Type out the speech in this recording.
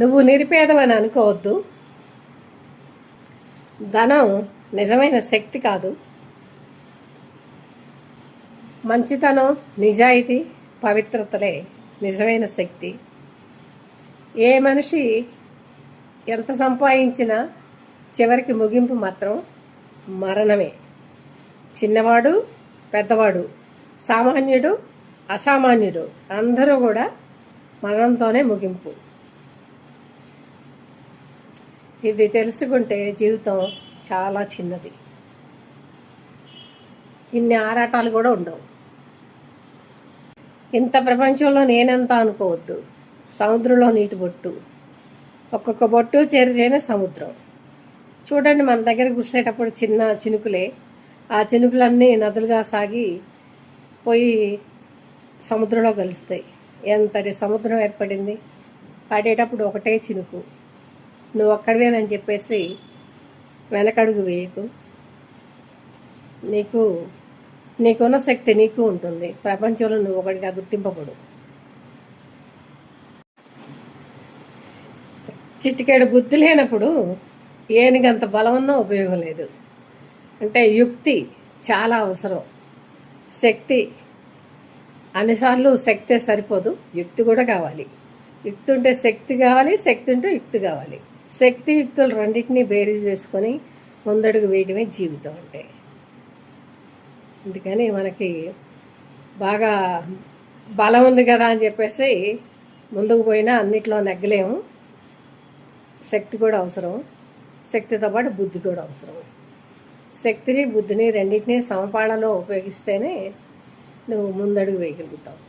నువ్వు నిరుపేదవని అనుకోవద్దు. ధనం నిజమైన శక్తి కాదు. మంచితనం, నిజాయితీ, పవిత్రతలే నిజమైన శక్తి. ఏ మనిషి ఎంత సంపాదించినా చివరికి ముగింపు మాత్రం మరణమే. చిన్నవాడు, పెద్దవాడు, సామాన్యుడు, అసామాన్యుడు అందరూ కూడా మరణంతోనే ముగింపు. ఇది తెలుసుకుంటే జీవితం చాలా చిన్నది. ఇన్ని ఆరాటాలు కూడా ఉండవు. ఇంత ప్రపంచంలో నేనెంత అనుకోవద్దు. సముద్రంలో నీటి బొట్టు, ఒక్కొక్క బొట్టు చేరితేనే సముద్రం. చూడండి, మన దగ్గర కూర్చునేటప్పుడు చిన్న చినుకులే, ఆ చినుకులన్నీ నదులుగా సాగి పోయి సముద్రంలో కలుస్తాయి. ఎంతటి సముద్రం ఏర్పడింది. పడేటప్పుడు ఒకటే చినుకు. నువ్వు ఒక్కడివేనని చెప్పేసి వెనకడుగు వేయకు. నీకున్న శక్తి నీకు ఉంటుంది. ప్రపంచంలో నువ్వు ఒకటిగా గుర్తింపబడు. చిటికేడు బుద్ధి లేనప్పుడు ఏనుగంత బలం ఉన్నా ఉపయోగం లేదు. అంటే యుక్తి చాలా అవసరం. శక్తి అన్నిసార్లు శక్తే సరిపోదు, యుక్తి కూడా కావాలి. యుక్తి ఉంటే శక్తి కావాలి, శక్తి ఉంటే యుక్తి కావాలి. శక్తి యుక్తులు రెండింటినీ బేరీజ్ వేసుకొని ముందడుగు వేయడమే జీవితం అంటే. అందుకని మనకి బాగా బలం ఉంది కదా అని చెప్పేసి ముందుకు పోయినా అన్నిట్లో నెగ్గలేము. శక్తి కూడా అవసరం. శక్తితో పాటు బుద్ధి కూడా అవసరం. శక్తిని, బుద్ధిని రెండింటినీ సమపాళలో ఉపయోగిస్తేనే నువ్వు ముందడుగు వేయగలుగుతావు.